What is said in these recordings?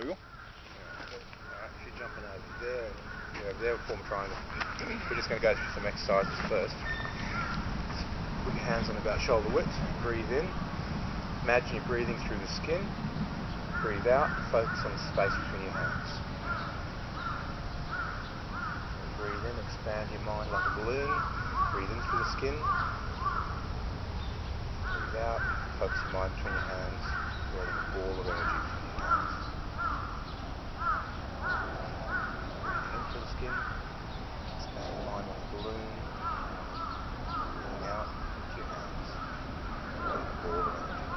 wiggle. Alright, if you're jumping over there, over there, form a triangle. We're just going to go through some exercises first. Put your hands on about shoulder width. Breathe in. Imagine you're breathing through the skin. Breathe out. Focus on the space between your hands. Breathe in. Expand your mind like a balloon. Breathe in through the skin. Breathe out. Focus your mind between your hands, creating a ball of energy between your hands. Breathing in through the skin. Expand your mind like a balloon. Breathing out into your hands, creating a ball of energy.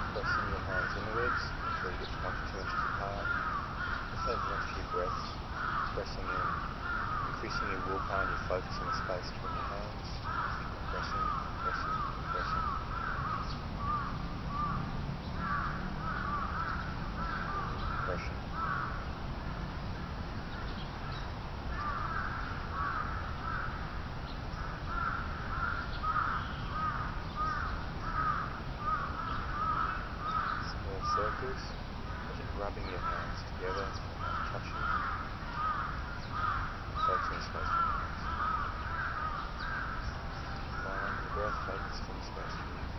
Pressing your hands inwards until you get 22 inches apart. Just over the next few breaths, pressing in, increasing your willpower and your focus on the space between your hands. Pressing, pressing, pressing. Pressing. Circles, just rubbing your hands together, touching, focusing on the space from your hands. Mind and breath, focus on the space from your hands.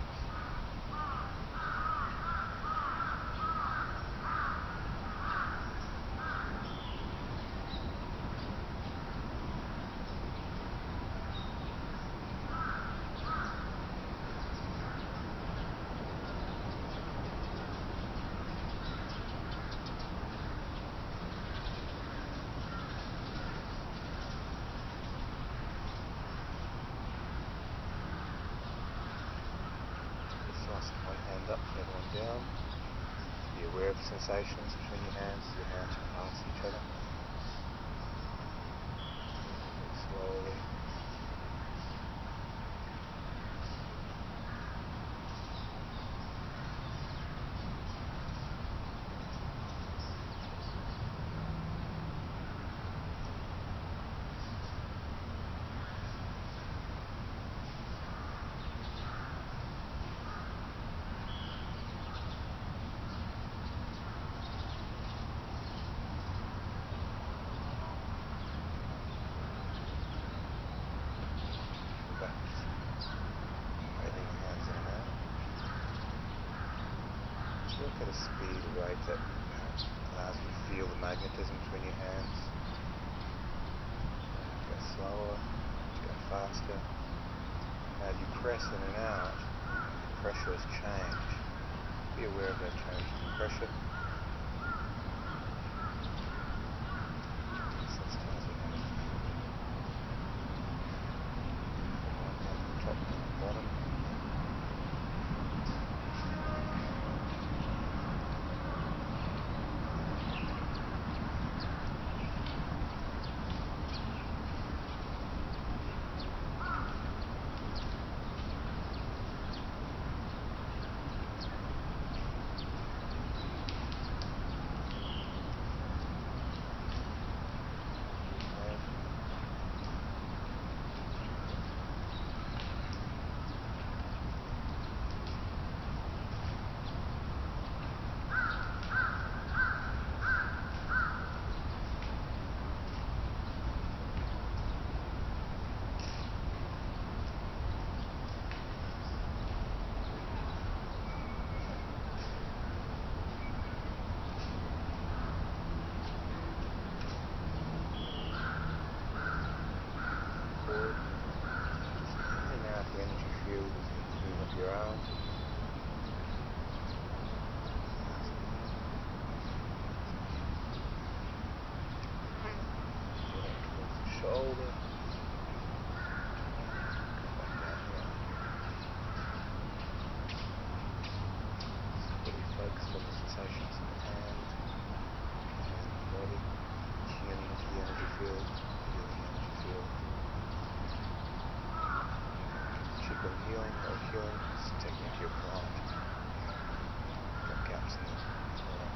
One hand up, the other one down. Be aware of the sensations between your hands as your hands pass each other. Slowly. Work at a speed, a rate that allows you to feel the magnetism between your hands. Go slower, go faster. Now as you press in and out, the pressures change. Be aware of that change in the pressure. Sensitize your hands. Put one hand on top, one on bottom. feel it, healing energy field. Qigong healing or healing, it's taking it to your pride. Got gaps in the aura.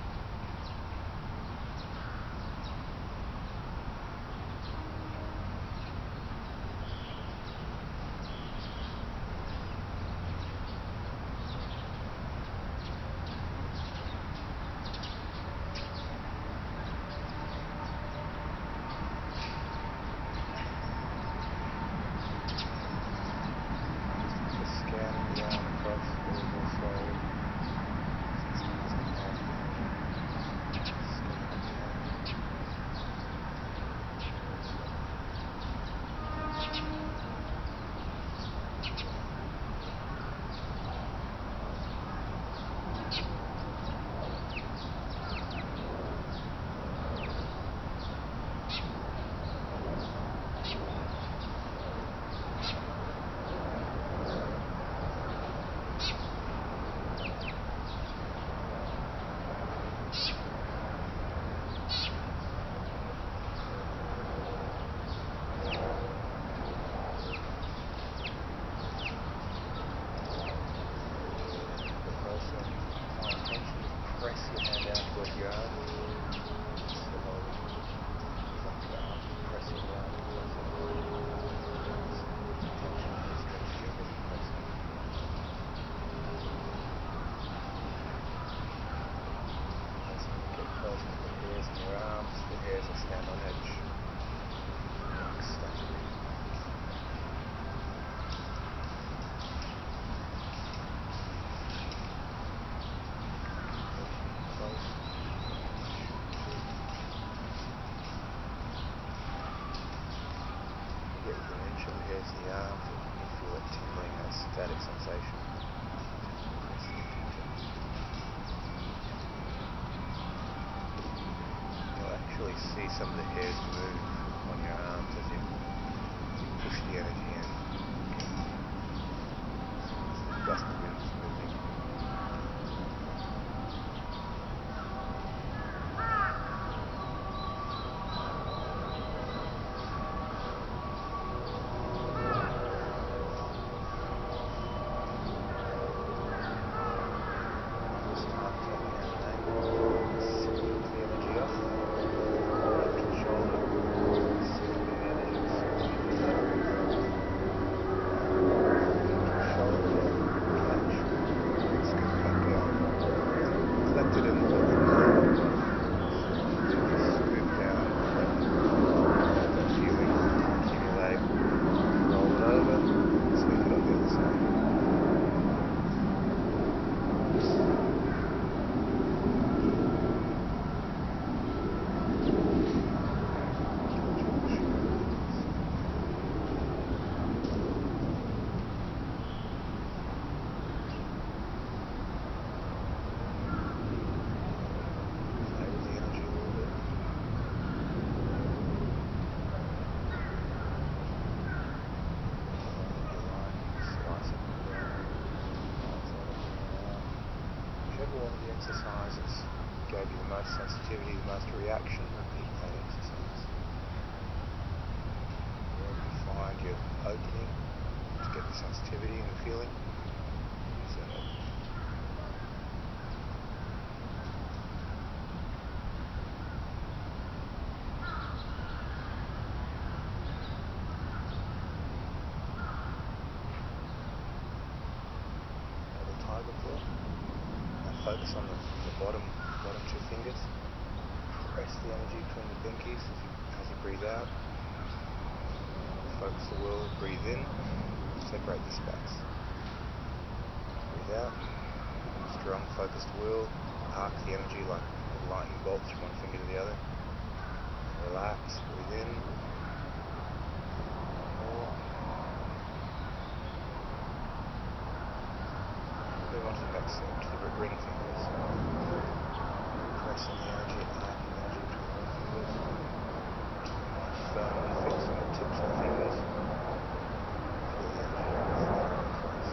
Press your hand down towards your arm. Slowly drop your arm, pressing down, pressing. Tension to stretch your wrist, pressing. Pressing, get close to the hairs in your arms, the hairs that stand on edge. Like statue. Get within an inch of the hairs of the arms and you feel it tingling, that static sensation. Pressing into it. You'll actually see some of the hairs move on your arms as you push the energy in. As the gust of wind is moving. One of the exercises gave you the most sensitivity, the most reaction, repeat that exercise. Wherever you find your opening to get the sensitivity and the feeling, use that opening. Now the tiger form. Now focus on the bottom two fingers. Press the energy between the pinkies as you breathe out. Focus the will, breathe in, separate the space. Breathe out, strong focused will, arc the energy like lightning bolts from one finger to the other. Relax, breathe in. One more. Move on to the next set, to the ring fingers. Pressing the energy, arcing the energy between the ring fingers. Mind firmly fixed on the tips of the fingers. Feel the energy flowing in place.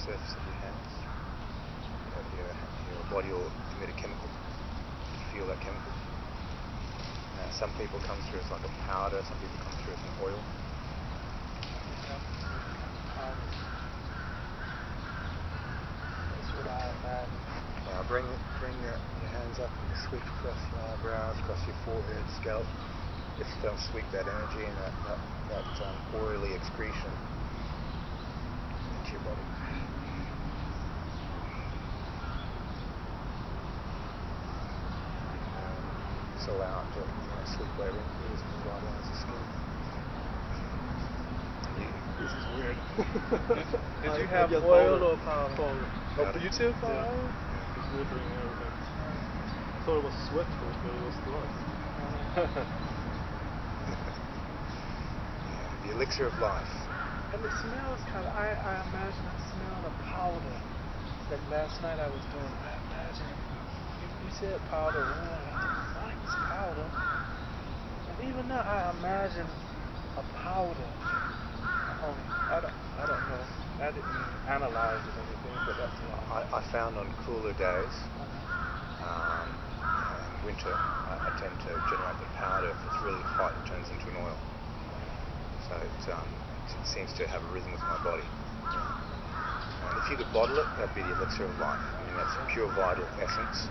surface of your hands. Your body will emit a chemical. You feel that chemical. Now, some people come through as like a powder, some people come through as an oil. That's what I imagine. Now bring your hands up and sweep across your eyebrows, across your forehead, scalp. Just sweep that energy and that oily excretion into your body. Just allow it to sweep over into the vitalize the skin. This is weird. Did you have oil or powder? Powder. Oh, you too? Powder? Yeah. It's glittering and everything. I thought it was sweat first, but it was blood. The elixir of life. And it smells kind of, I imagine I smell the powder. Like last night I was doing, I imagine, you said powder one, I like this powder. And even now I imagine a powder. I don't know. I didn't analyze it or anything, but that's what I found on cooler days, in winter, I tend to generate the powder. If it's really hot, it turns into an oil. So it seems to have a rhythm with my body. And if you could bottle it, that'd be the elixir of life. I mean, that's pure vital essence,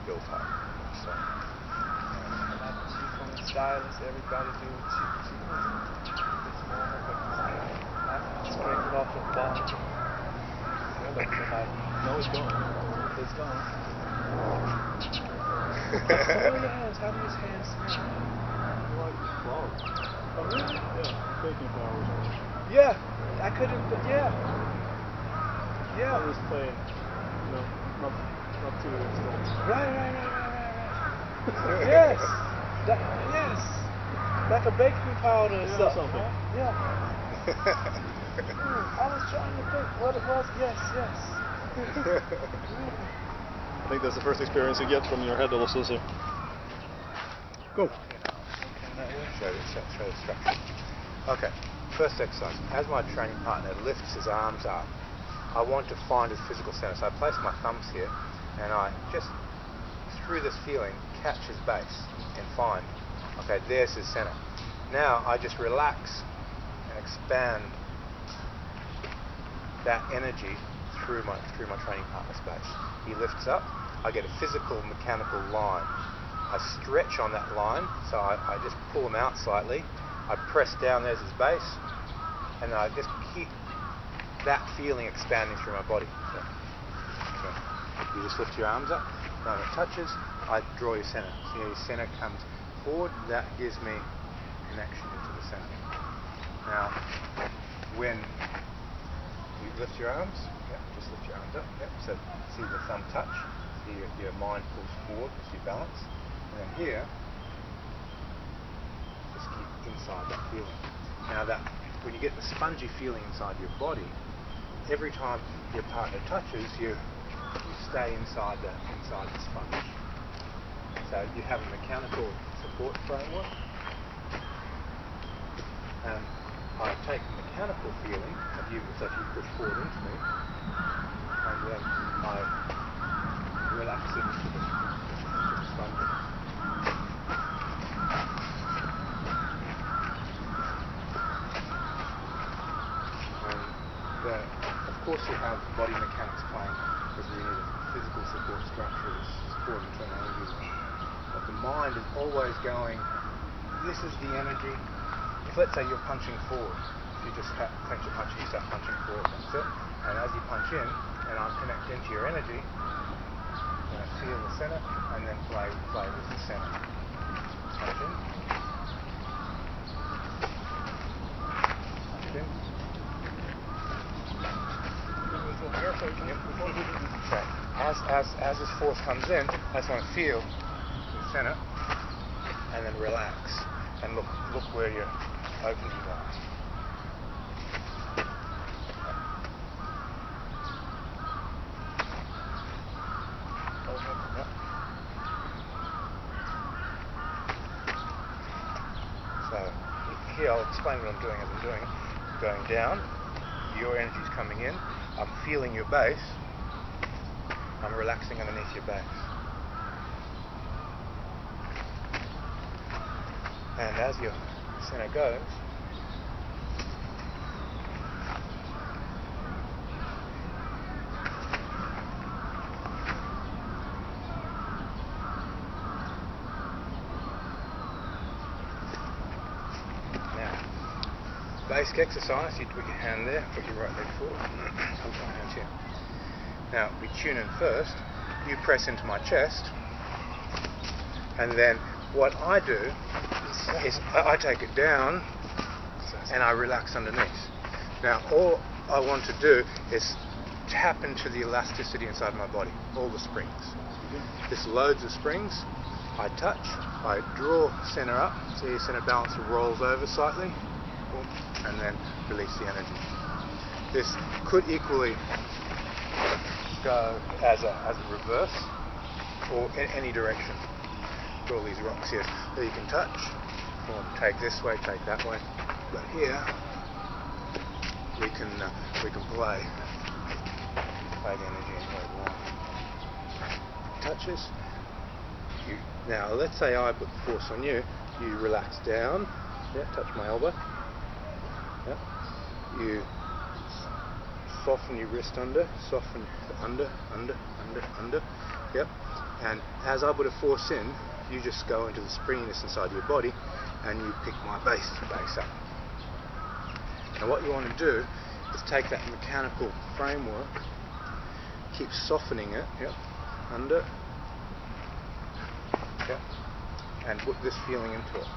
built up. So, like the chief from the stylist, everybody do what you this morning, but I scrape it off the bottom. But like, no, it's gone. It's gone. Hold your hands. How do your hands smell? Like flowers. Oh, really? Yeah, baking flowers. Yeah. I couldn't, yeah. Yeah. I was playing, not too strong. Right. Yes. Yes. Like a baking powder or something. Right? Yeah. I was trying to think what it was. Yes. I think that's the first experience you get from your head also. So. Go. Show the structure. Okay, first exercise. As my training partner lifts his arms up, I want to find his physical center. So I place my thumbs here, and I just, through this feeling, catch his base and find, okay, there's his center. Now I just relax and expand that energy through my training partner's base. He lifts up, I get a physical mechanical line. I stretch on that line, so I just pull him out slightly. I press down, there's his base, and then I just keep that feeling expanding through my body. So you just lift your arms up, when it touches, I draw your center. So your center comes forward, that gives me connection into the center. Now, when you lift your arms, just lift your arms up, so see the thumb touch, see your mind pulls forward with your balance, and then here, just keep inside that feeling. Now that, when you get the spongy feeling inside your body, every time your partner touches, you stay inside the sponge. So you have a mechanical support framework, and I take the mechanical feeling of you, so if you push forward into me, and then I relax it into the sponge. Of course you have body mechanics playing, because we need a physical support structure to support internal energy. But the mind is always going, this is the energy. If let's say you're punching forward, if you just clench your punch and you start punching forward, that's it. And as you punch in, and I connect into your energy, and I feel the center, and then play with the center. Punch in. Punch in. So as this force comes in, I just want to feel the center, and then relax, and look where your opening lies. Yep. So here I'll explain what I'm doing as I'm doing it. Going down, your energy's coming in, I'm feeling your base, I'm relaxing underneath your base. And as your center goes, basic exercise, you put your hand there, put your right leg forward, come to my hands here. Now we tune in first, you press into my chest, and then what I do is I take it down and I relax underneath. Now all I want to do is tap into the elasticity inside my body, all the springs. There's loads of springs. I touch, I draw center up, so your center balance rolls over slightly, and then release the energy. This could equally go as a reverse or in any direction. Got all these rocks here that you can touch, or take this way, take that way. But here we can play the energy any way we want. Touches. Now let's say I put the force on you. You relax down. Yeah, touch my elbow. Yep. You soften your wrist under, soften under. Yep. And as I put a force in, you just go into the springiness inside your body and you pick my base up. Now what you want to do is take that mechanical framework, keep softening it, yep, under, yep, and put this feeling into it.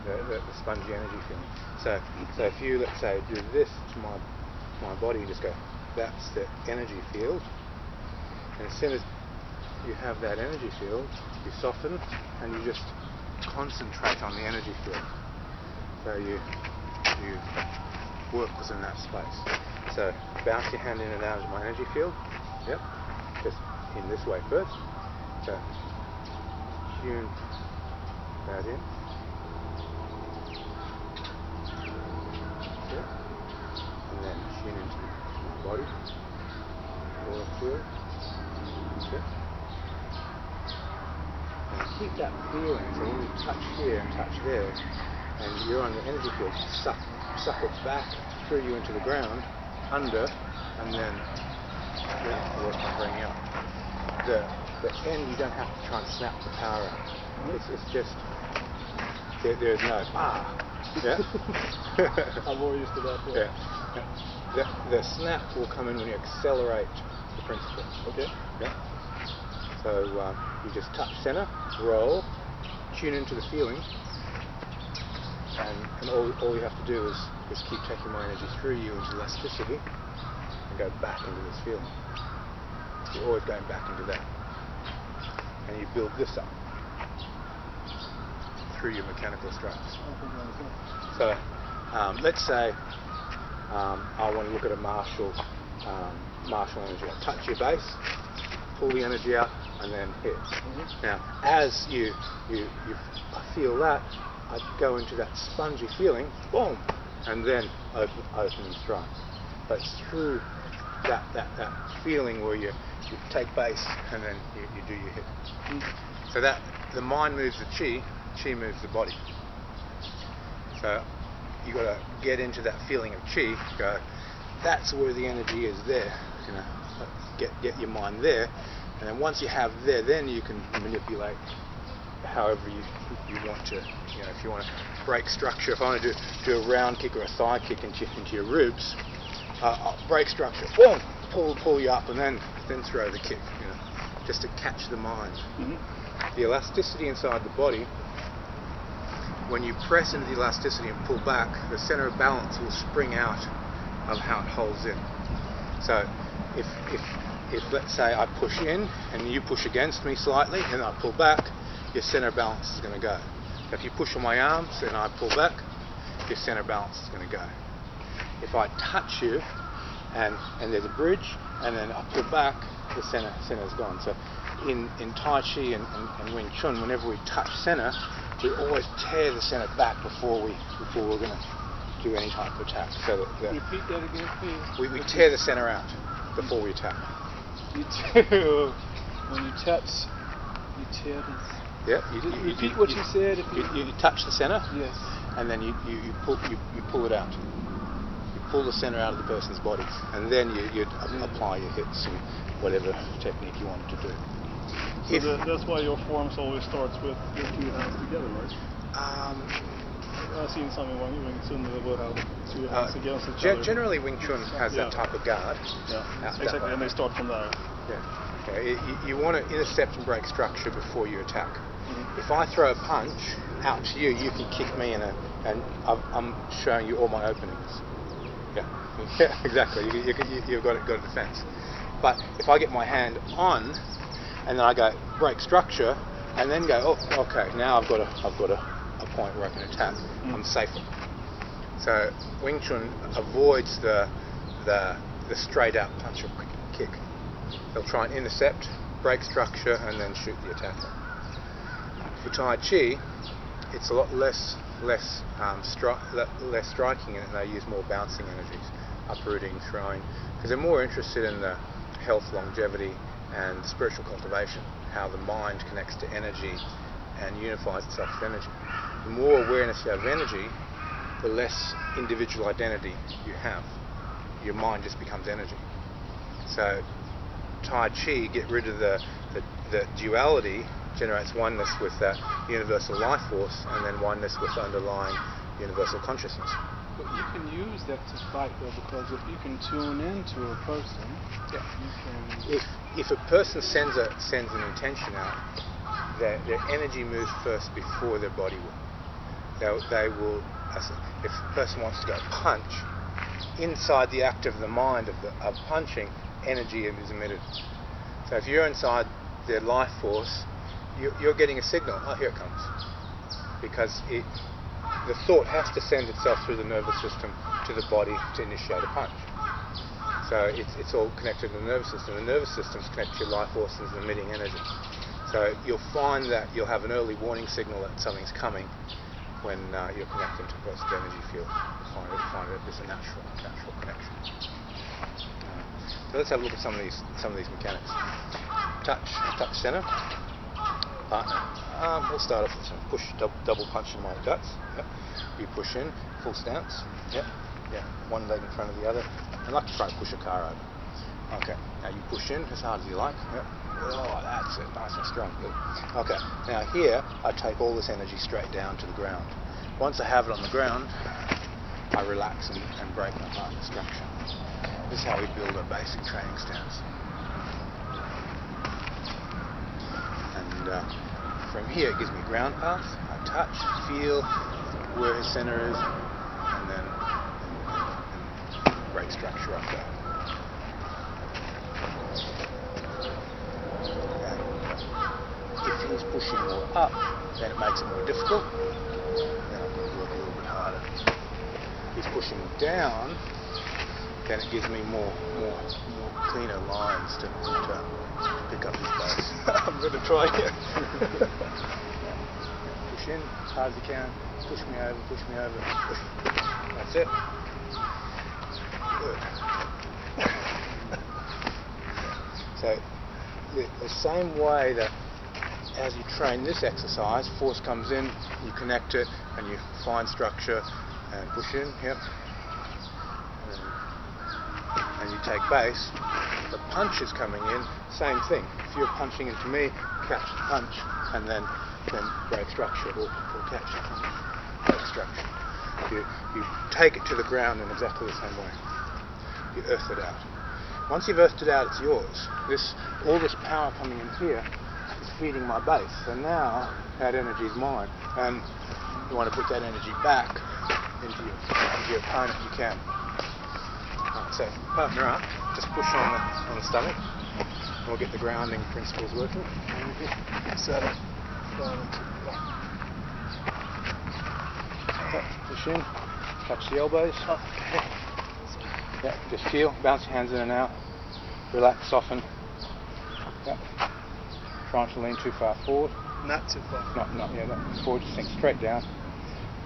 The spongy energy feeling. So if you, let's say, do this to my body, you just go, that's the energy field. And as soon as you have that energy field, you soften and you just concentrate on the energy field. So you work within that space. So bounce your hand in and out of my energy field. Yep. Just in this way first. So tune that in. And then tune into my body, aura field. Okay. And keep that feeling. So when you touch here and touch there, and you're on the energy field, suck it back through you into the ground, under, and then work on bringing up. The end, you don't have to try and snap the power out. It's just there's no Yeah. I'm more used to that. Yeah. The snap will come in when you accelerate the principle. Okay. Yeah. So you just touch center, roll, tune into the feeling, and all you have to do is keep taking my energy through you into elasticity and go back into this feeling. You're always going back into that. And you build this up through your mechanical strokes. So let's say I want to look at a martial energy. I touch your base, pull the energy out, and then hit. Now, as you feel that, I go into that spongy feeling, boom, and then open and strike. But it's through that feeling where you take base and then you do your hit. So that the mind moves the chi moves the body. So you got to get into that feeling of chi. Go, that's where the energy is there. You know, get your mind there, and then once you have there, then you can manipulate however you want to. You know, if you want to break structure, if I want to do a round kick or a thigh kick into your ribs, I'll break structure, boom, pull you up, and then throw the kick. You know, just to catch the mind. The elasticity inside the body. When you press into the elasticity and pull back, the center of balance will spring out of how it holds in. So if let's say I push in and you push against me slightly and I pull back, your center of balance is going to go. If you push on my arms and I pull back, your center of balance is going to go. If I touch you and there's a bridge and then I pull back, the center is gone. So in Tai Chi and WingTsun, whenever we touch center, we always tear the center back before we're going to do any type of attack. So that Repeat that again, please. we tear the center out before we attack. You tear, when you touch, you tear this. Yeah. Repeat what you said. If you touch the center. Yes. And then you pull it out. You pull the center out of the person's body, and then you apply your hits and whatever technique you wanted to do. So that's why your forms always starts with your two hands together, right? I've seen some in WingTsun that will have two hands against each other. Generally, WingTsun has that type of guard. Yeah, exactly, and they start from there. Yeah. You want to intercept and break structure before you attack. Mm-hmm. If I throw a punch out to you, you can kick me and I'm showing you all my openings. Yeah, exactly. You've got a defense. But if I get my hand on, and then I go break structure, and then go, oh, okay, now I've got a point where I can attack. I'm safer. So WingTsun avoids the straight out punch or kick. They'll try and intercept, break structure, and then shoot the attacker. For Tai Chi, it's a lot less striking, and they use more bouncing energies, uprooting, throwing, because they're more interested in the health, longevity, and spiritual cultivation, how the mind connects to energy and unifies itself with energy. The more awareness you have of energy, the less individual identity you have. Your mind just becomes energy. So Tai Chi, get rid of the duality, generates oneness with that universal life force, and then oneness with underlying universal consciousness. But you can use that to fight, though, because if you can tune into a person, you can. If a person sends an intention out, their energy moves first before their body will. They will. If a person wants to go punch, inside the act of the mind of punching, energy is emitted. So if you're inside their life force, you're getting a signal. Oh, here it comes, because the thought has to send itself through the nervous system to the body to initiate a punch. So it's all connected to the nervous system. The nervous system's connected to your life force and is emitting energy. So you'll find that you'll have an early warning signal that something's coming when you're connecting to a person's energy field. You find it as a natural connection. So let's have a look at some of these mechanics. Touch center. Partner. We'll start off with some push, double punch in my guts. Yep. You push in, full stance. Yep. Yeah. One leg in front of the other. I like to try and push a car over. Okay. Now you push in as hard as you like. Yep. Oh, that's it. Nice and strong. Good. Okay. Now here, I take all this energy straight down to the ground. Once I have it on the ground, I relax and break my partner structure. This is how we build a basic training stance. And from here, it gives me a ground path. I touch, feel where his center is, and then break structure up there. If he's pushing more up, then it makes it more difficult. Then I've got to work a little bit harder. If he's pushing down, then it gives me more cleaner lines to pick up his base. I'm going to try it. Push in as hard as you can. Push me over, push me over. Push. That's it. Good. So the same way that as you train this exercise, force comes in, you connect it, and you find structure and push in. Yep. And you take base. The punch is coming in, same thing. If you're punching into me, catch the punch, and then break structure, or catch the punch, break structure. You take it to the ground in exactly the same way. You earth it out. Once you've earthed it out, it's yours. All this power coming in here is feeding my base, so now that energy is mine. And you want to put that energy back into your opponent, you can. Right, so partner up, just push on the stomach, and we'll get the grounding principles working. Set it. Yep, push in, touch the elbows. Okay. Yep, just feel, bounce your hands in and out, relax, soften. Yep. Try not to lean too far forward. Not too far. Not forward, just think straight down.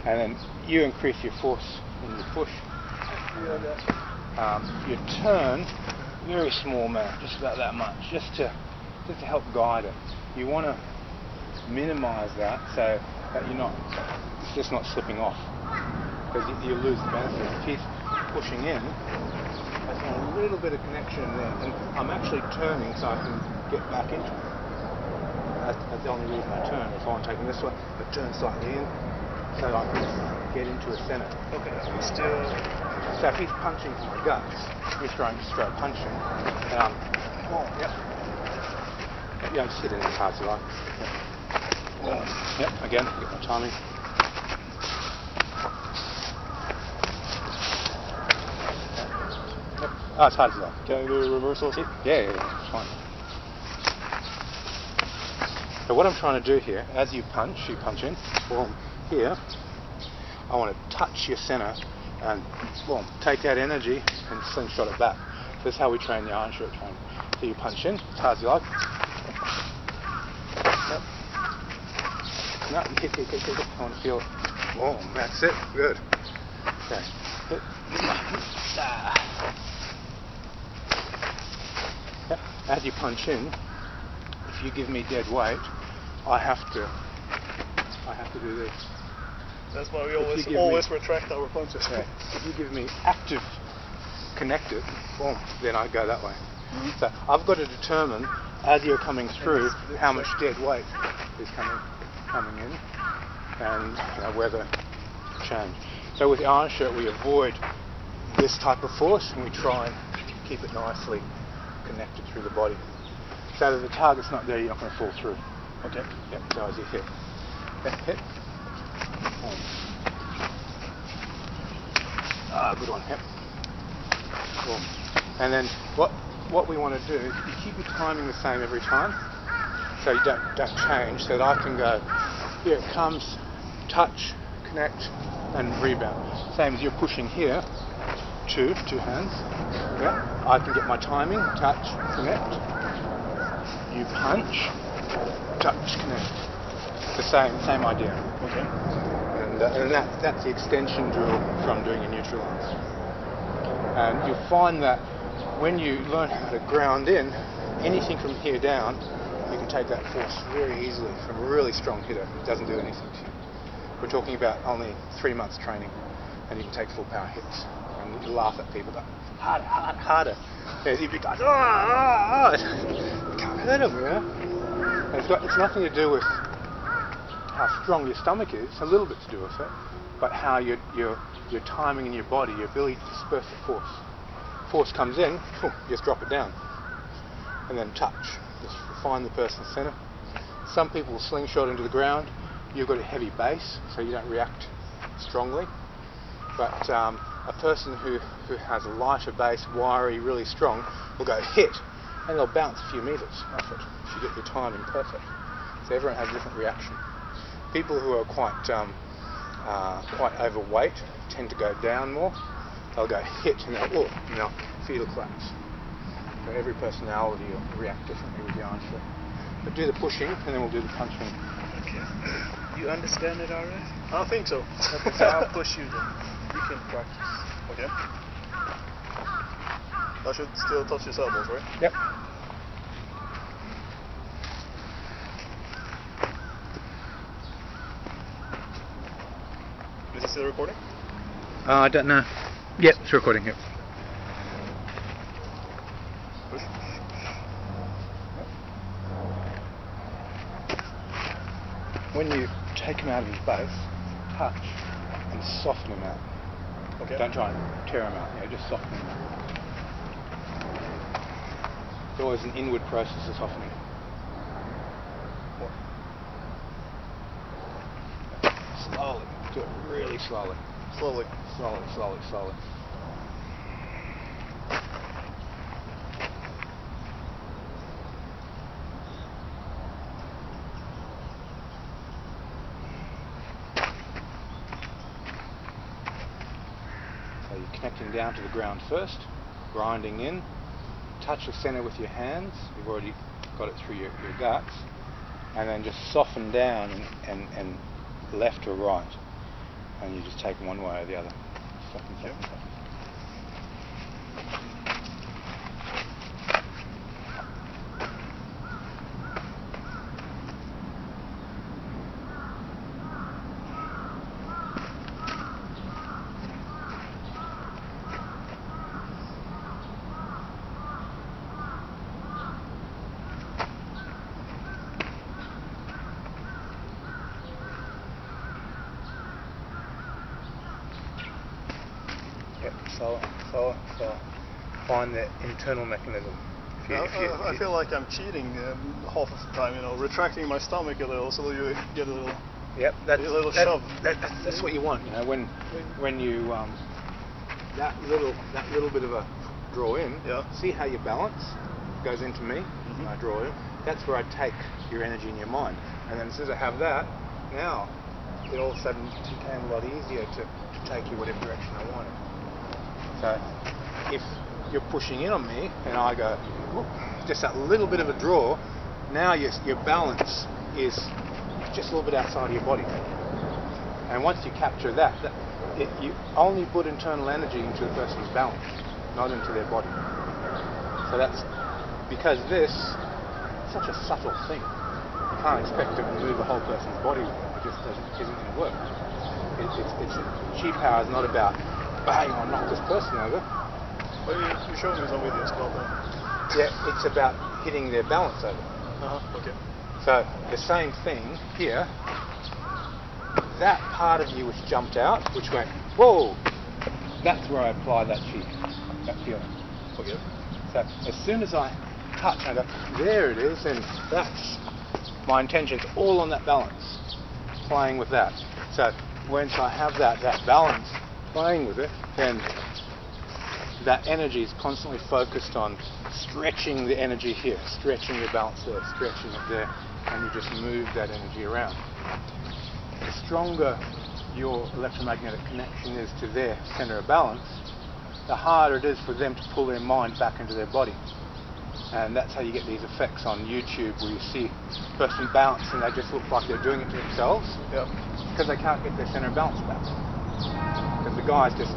And then you increase your force when you push. You turn, very small amount, just about that much, just to help guide it. You want to minimise that so that it's just not slipping off, because you lose the benefit. If he's pushing in, there's a little bit of connection there, and I'm actually turning so I can get back into it. That's the only reason I turn. If I'm taking this way, I turn slightly in so I can get into a centre. Okay, still. So if he's punching to my guts, he's throwing straight punching, and I'm, yep, sit in as hard as you like. Yep, again, get my timing. Yep. Oh, it's hard as you like. Can I do a reversal? Yeah, it's fine. So what I'm trying to do here, as you punch in, boom, here, I want to touch your centre and boom, take that energy and slingshot it back. So this is how we train the iron shirt training. So you punch in, as hard as you like. Yep. No, hit. I want to feel it. Boom, that's it. Good. Okay. Hit. Yep. As you punch in, if you give me dead weight, I have to do this. That's why we always retract our punches. Yeah. If you give me active connected, boom, then I go that way. Mm-hmm. So I've got to determine, as you're coming through, how much dead weight is coming in, and whether to change. So with the iron shirt, we avoid this type of force, and we try and keep it nicely connected through the body. So that the target's not there, you're not going to fall through. Okay. Yep. So as you hit. Hit. Good one. Yep. Cool. And then what we want to do is you keep your timing the same every time, so you don't change. So that I can go, here it comes, touch, connect, and rebound. Same as you're pushing here, two hands. Yeah. I can get my timing, touch, connect. You punch, touch, connect. The same idea. Okay. And that's the extension drill from doing a neutral arms. And you'll find that when you learn how to ground in, anything from here down, you can take that force very easily from a really strong hitter. It doesn't do anything to you. We're talking about only 3 months training, and you can take full power hits. And you laugh at people, go, harder. There's you guys, you can't hurt them, And it's nothing to do with how strong your stomach is, a little bit to do with it, but how your timing in your body, your ability to disperse the force. Force comes in, just drop it down, and then touch. Just find the person's centre. Some people will slingshot into the ground. You've got a heavy base, so you don't react strongly. But a person who has a lighter base, wiry, really strong, will go hit, and they'll bounce a few metres off it if you get your timing perfect. So everyone has a different reaction. People who are quite overweight tend to go down more. They'll go hit and they'll feet will collapse. So every personality will react differently with the iron shirt. But do the pushing and then we'll do the punching. Okay. You understand it already? I don't think so. Okay, so I'll push you then. You can practice. Okay. I should still touch his elbows, right? Yep. Is it still recording? I don't know. Yep, it's recording. Yep. Push. When you take him out of his base, touch and soften him out. Okay. Don't try and tear him out. Just soften him out. It's always an inward process of softening. What? Slowly. Do it really slowly. Slowly. Slowly. So you're connecting down to the ground first, grinding in, touch the centre with your hands, you've already got it through your guts, and then just soften down and left or right. And you just take one way or the other. So find the internal mechanism. I feel like I'm cheating half of the time, retracting my stomach a little so you get a little. Yep, a little shove. That's what you want. When you that little bit of a draw in. Yeah. See how your balance goes into me. And I draw in. That's where I take your energy in your mind. And then as soon as I have that, now it all of a sudden became a lot easier to take you whatever direction I wanted. So if you're pushing in on me and I go, whoop, just that little bit of a draw, now your balance is just a little bit outside of your body. And once you capture that, you only put internal energy into the person's balance, not into their body. So that's because this is such a subtle thing. You can't expect to move a whole person's body with it. It just isn't going to work. Chi power is not about, bang, I'll knock this person over. Well, you showed me some videos about that. Yeah, it's about hitting their balance over. Okay. So the same thing here. That part of you which jumped out, which went, whoa, that's where I apply that chi, that feeling. Okay. So as soon as I touch, I go, there it is, and that's my intention's all on that balance, playing with that. So once I have that balance, playing with it, then that energy is constantly focused on stretching the energy here, stretching your balance there, stretching it there, and you just move that energy around. The stronger your electromagnetic connection is to their center of balance, the harder it is for them to pull their mind back into their body. And that's how you get these effects on YouTube where you see a person bounce and they just look like they're doing it to themselves. Yeah. Because they can't get their center of balance back. Because the guy's just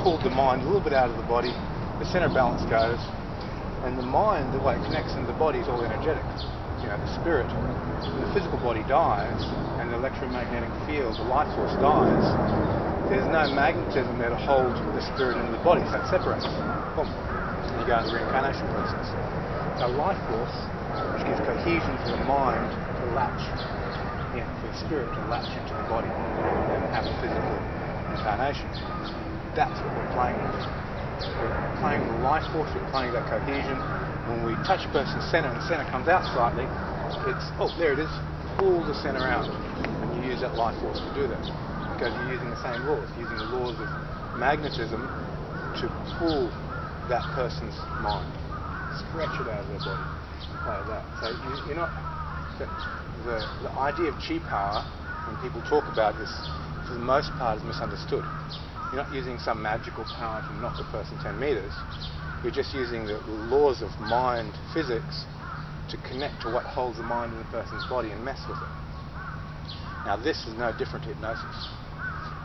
pulled the mind a little bit out of the body, the center of balance goes, and the mind, the way it connects into the body is all energetic. The spirit, when the physical body dies and the electromagnetic field, the life force dies, there's no magnetism there to hold the spirit into the body, so it separates. Boom. And you go into the reincarnation process. A life force, which gives cohesion for the mind to latch, for the spirit to latch into the body and have a physical incarnation. That's what we're playing with. We're playing with the life force, we're playing that cohesion. When we touch a person's center and the center comes out slightly, it's, oh, there it is, pull the center out. And you use that life force to do that. Because you're using the same laws, using the laws of magnetism to pull that person's mind, stretch it out of their body, like that. So you're not, the idea of chi power, when people talk about this, for the most part is misunderstood. You're not using some magical power to knock a person 10 meters. You're just using the laws of mind physics to connect to what holds the mind in the person's body and mess with it. Now this is no different to hypnosis.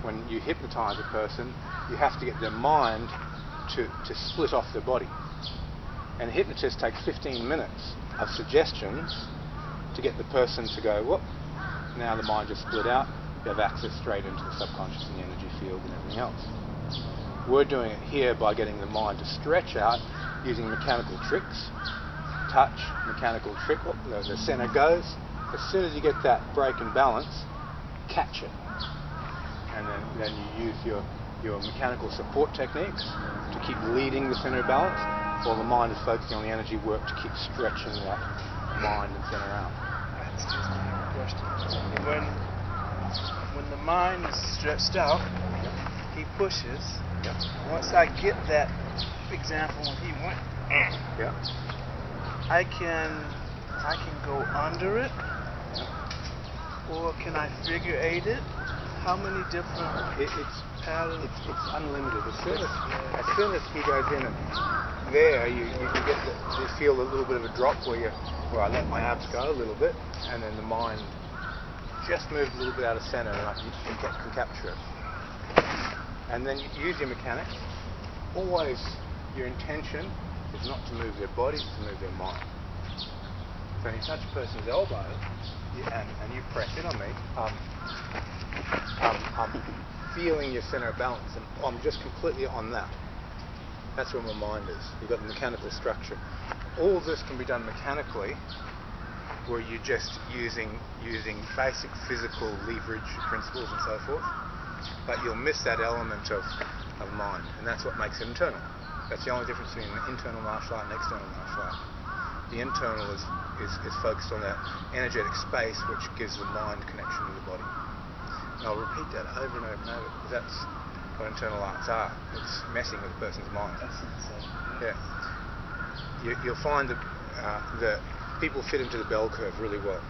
When you hypnotize a person, you have to get their mind to split off their body. And a hypnotist takes 15 minutes of suggestions to get the person to go, whoop, now the mind just split out. You have access straight into the subconscious and the energy field and everything else. We're doing it here by getting the mind to stretch out using mechanical tricks. Touch, mechanical trick, the center goes. As soon as you get that break in balance, catch it. And then you use your mechanical support techniques to keep leading the center of balance, while the mind is focusing on the energy work to keep stretching that mind and center out. That's just a question. When the mind is stretched out, he pushes. Yep. Once I get that example when he went, I can go under it, or can I figure eight it? How many different patterns? It's unlimited. As soon as he goes in and there, you get you feel a little bit of a drop where I let my abs go a little bit, and then the mind just moves a little bit out of center, and you can capture it. And then you use your mechanics. Always your intention is not to move their body, it's to move their mind. So when you touch a person's elbow and you press in on me, I'm feeling your center of balance, and I'm just completely on that. That's where my mind is. You've got the mechanical structure. All this can be done mechanically, where you're just using basic physical leverage principles and so forth, but you'll miss that element of mind, and that's what makes it internal. That's the only difference between an internal martial art and external martial art. The internal is focused on that energetic space which gives the mind connection to the body. And I'll repeat that over and over and over, because that's what internal arts are. It's messing with a person's mind. That's insane. Yeah. You'll find that people fit into the bell curve really well.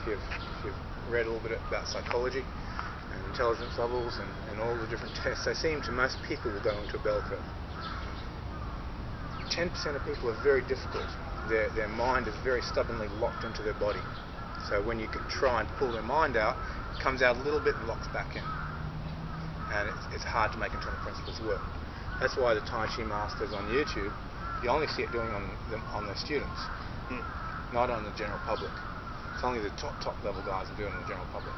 If you've read a little bit about psychology and intelligence levels and all the different tests, they seem to, most people will go into a bell curve. 10% of people are very difficult. Their mind is very stubbornly locked into their body. So when you try and pull their mind out, it comes out a little bit and locks back in. And it's hard to make internal principles work. That's why the Tai Chi masters on YouTube, you only see it doing on their students, not on the general public. It's only the top level guys who do it on the general public,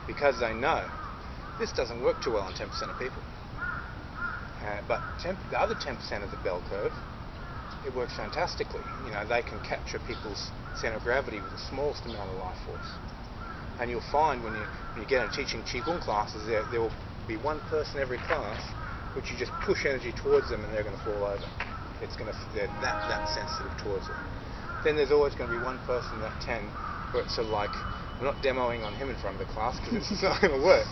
because they know this doesn't work too well on 10% of people. But the other 10% of the bell curve, it works fantastically. You know, they can capture people's center of gravity with the smallest amount of life force. And you'll find when you get into teaching Qigong classes, there will be one person every class which you just push energy towards them and they're going to fall over. They're that sensitive towards it. Then there's always going to be one person in that 10 where it's sort of like, I'm not demoing on him in front of the class because it's not going to work.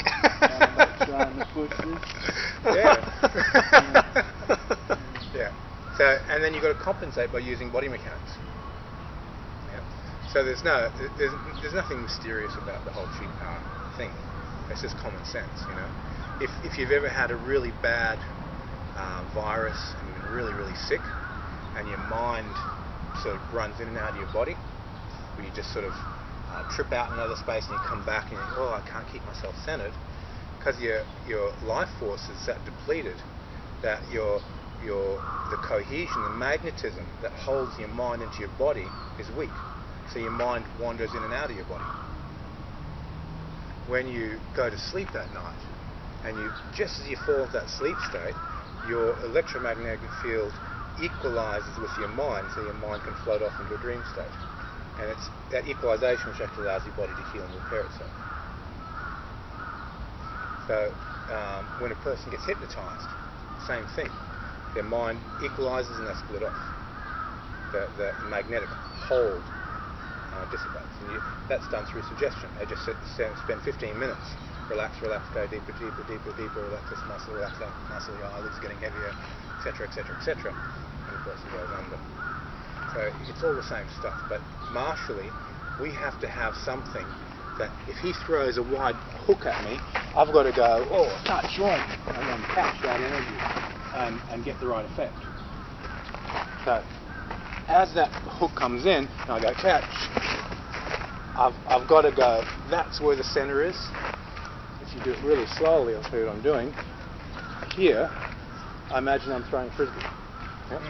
Trying to push this. Yeah. Yeah. So, and then you've got to compensate by using body mechanics. Yeah. So there's nothing mysterious about the whole Qi thing. It's just common sense, you know. If you've ever had a really bad virus and you've been really, really sick, and your mind sort of runs in and out of your body, where you just sort of trip out in another space and you come back and you think, oh, I can't keep myself centered, because your life force is that depleted that the cohesion, the magnetism that holds your mind into your body is weak. So your mind wanders in and out of your body. When you go to sleep that night, and just as you fall into that sleep state, your electromagnetic field equalizes with your mind, so your mind can float off into a dream state. And it's that equalization which actually allows your body to heal and repair itself. So when a person gets hypnotized, same thing. Their mind equalizes and they split off. The magnetic hold dissipates. And that's done through suggestion. They just spend 15 minutes. Relax, go deeper, relax this muscle, relax that muscle, your eyelids getting heavier, etc., etc., etc. And the person goes under. So it's all the same stuff. But martially, we have to have something that if he throws a wide hook at me, I've got to go, oh, touch on, and then catch that energy and get the right effect. So as that hook comes in, and I go catch, I've got to go, that's where the center is. If you do it really slowly, I'll show you what I'm doing. Here, I imagine I'm throwing a frisbee. Yep.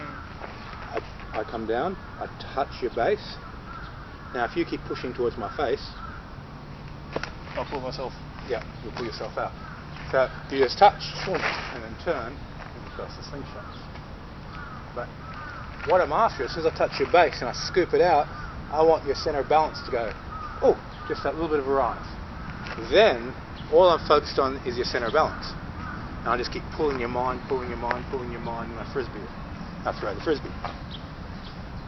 I come down, I touch your base. Now if you keep pushing towards my face, I'll pull myself. Yeah, you'll pull yourself out. So you just touch and then turn and you pass the slingshots. But what I'm after, as soon as I touch your base and I scoop it out, I want your center of balance to go, oh, just that little bit of a rise. Then all I'm focused on is your center of balance. And I just keep pulling your mind, and I frisbee it. I throw the frisbee.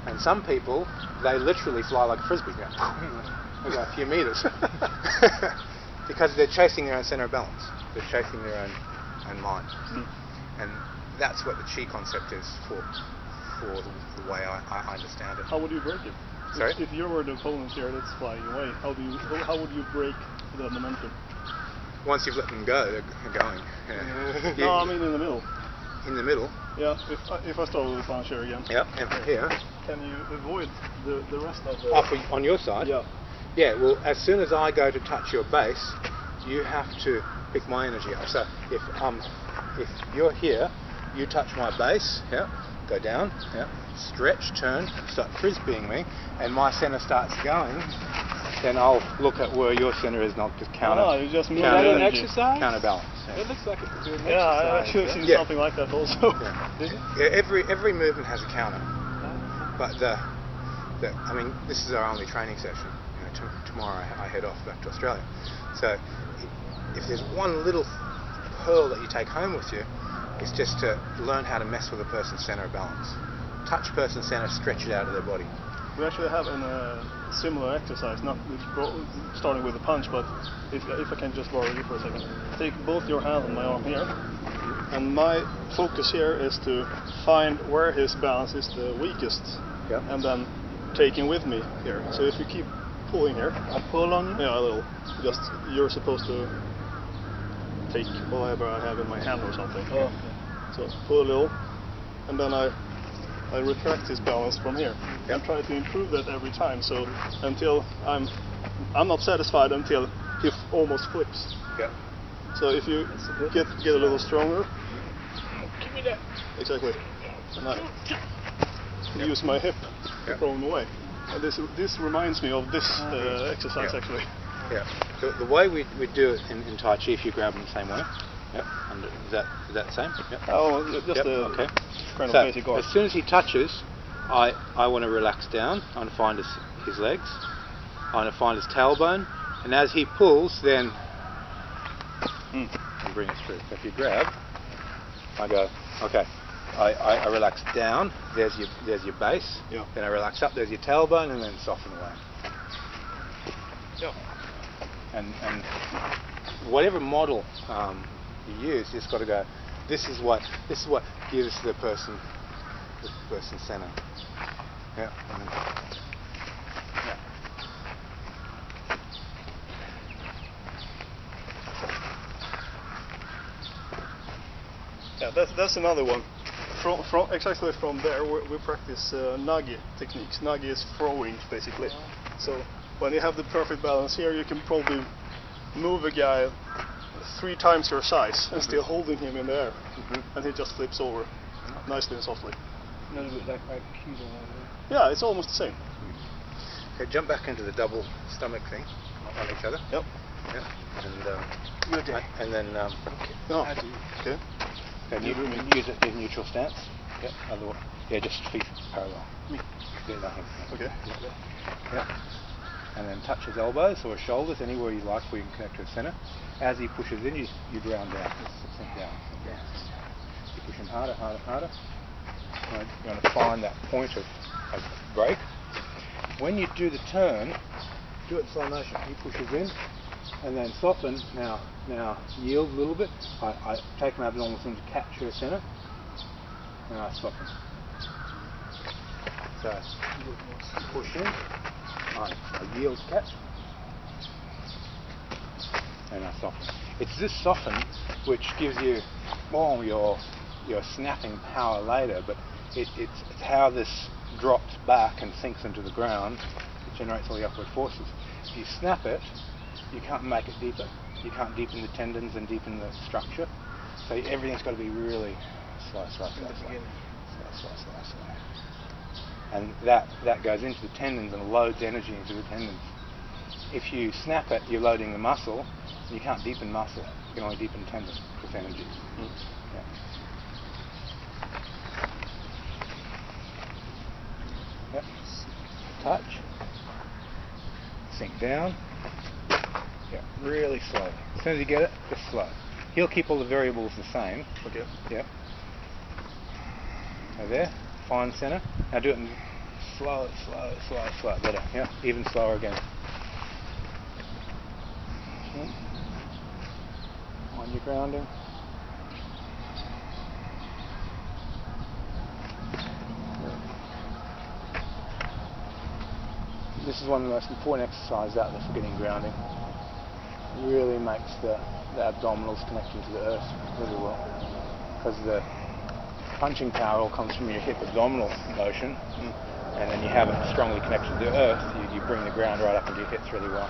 And some people, they literally fly like a frisbee. They go a few meters. Because they're chasing their own center of balance. They're chasing their own mind. And that's what the Qi concept is for the way I understand it. How would you break it? Sorry? If you were the opponent here that's flying away, how would you break the momentum? Once you've let them go, they're going. Yeah. No, I mean in the middle. In the middle? Yeah, if I start with a punch here again. Yep, and from here. Can you avoid the rest of the... On your side? Yeah. Yeah, well, as soon as I go to touch your base, you have to pick my energy up. So if I'm if you're here, you touch my base, yeah, go down, yeah, stretch, turn, start frisbeeing me, and my center starts going, then I'll look at where your center is, not just you just move an energy. exercise? counterbalance. Yeah. It looks like it's an exercise. Yeah, I should have seen something like that also. Yeah. Yeah, every movement has a counter, but I mean, this is our only training session. You know, tomorrow I head off back to Australia. So if there's one little pearl that you take home with you, it's just to learn how to mess with a person's center of balance. Touch person's center, stretch it out of their body. We actually have a similar exercise, not starting with a punch, but if I can just borrow you for a second. Take both your hands on my arm here, and my focus here is to find where his balance is the weakest, and then taking with me here. So if you keep pulling here, I pull on you? yeah, a little. Just you're supposed to take whatever I have in my hand or something. Oh, okay. So pull a little, and then I retract his balance from here and try to improve that every time. So until I'm not satisfied until he almost flips. Yeah. So if you get a little stronger, Give me that. exactly, and I use my hip to throw him away. And this reminds me of this exercise actually. Yeah. The way we do it in Tai Chi, if you grab them the same way. Yep. And is that the same? Yep. Oh, just okay. Kind of So basic guard. as soon as he touches, I want to relax down. I want to find his legs. I want to find his tailbone, and as he pulls, then and bring it through. So if you grab, I go, okay. I relax down. There's your base. Yeah. Then I relax up. There's your tailbone, and then soften away. Yeah. And whatever model you use, you just got to go. This is what gives the person center. Yeah. Yeah, that's another one. Exactly from there, we practice nagi techniques. Nagi is throwing, basically. So when you have the perfect balance here, you can probably move a guy 3 times your size and still holding him in the air, and he just flips over nicely and softly. A little bit like Aikido. Yeah, it's almost the same. Okay, jump back into the double stomach thing on each other. Yep. Yeah. Good. And then No. I do. Okay. and you use it in neutral stance. Yep. Otherwise, just feet parallel. Me. Yeah, nothing. Okay. Yeah. And then touch his elbows or his shoulders, anywhere you like where you can connect to the center. As he pushes in, you ground down. Sink down. You push him harder. Right. You want to find that point of break. When you do the turn, do it in slow motion. He pushes in, and then soften. Now yield a little bit. I take my abdominal to capture the center, and I soften. So push in. I yield catch, and I soften. It's this soften which gives you your snapping power later, but it's how this drops back and sinks into the ground that generates all the upward forces. If you snap it, you can't make it deeper. You can't deepen the tendons and deepen the structure. So everything's got to be really slow. And that goes into the tendons and loads energy into the tendons. If you snap it, you're loading the muscle. You can't deepen muscle. You can only deepen tendon with energy. Yeah. Yep. Touch. Sink down. Yeah, really slowly. As soon as you get it, just slow. He'll keep all the variables the same. Okay. Yep. So there. Find center. Now do it in slow. Better. Yeah. Even slower again. Okay. On your grounding. This is one of the most important exercises out there for getting grounding. It really makes the abdominals connecting to the earth really well, because the punching power all comes from your hip abdominal motion, and then you have it strongly connected to the earth. You bring the ground right up into your hips really well.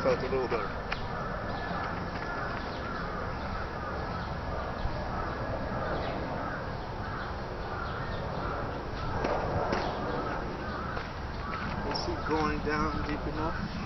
felt a little better. Is he going down deep enough?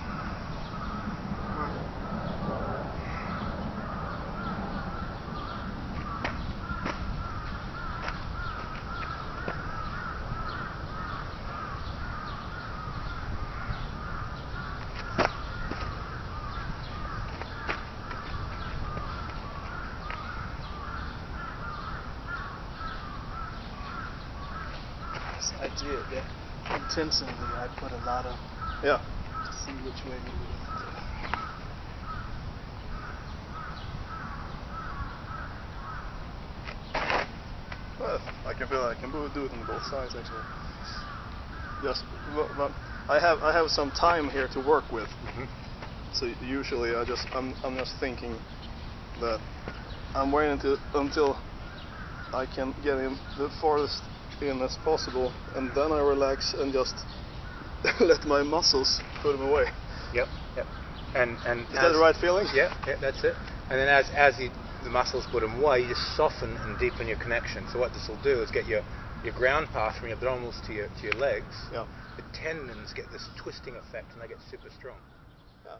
I did that intentionally. I put a lot of Yeah. to see which way he would enter. Well, I can feel I can do it on both sides actually. Just, but I have some time here to work with. Mm-hmm. So usually I'm just thinking that I'm waiting until I can get in the farthest in as possible, and then I relax and just let my muscles put them away. Yep. And Is that the right feeling? Yeah, that's it. And then as the muscles put them away, you just soften and deepen your connection. So what this will do is get your ground path from your abdominals to your legs. Yeah. The tendons get this twisting effect, and they get super strong. Yeah.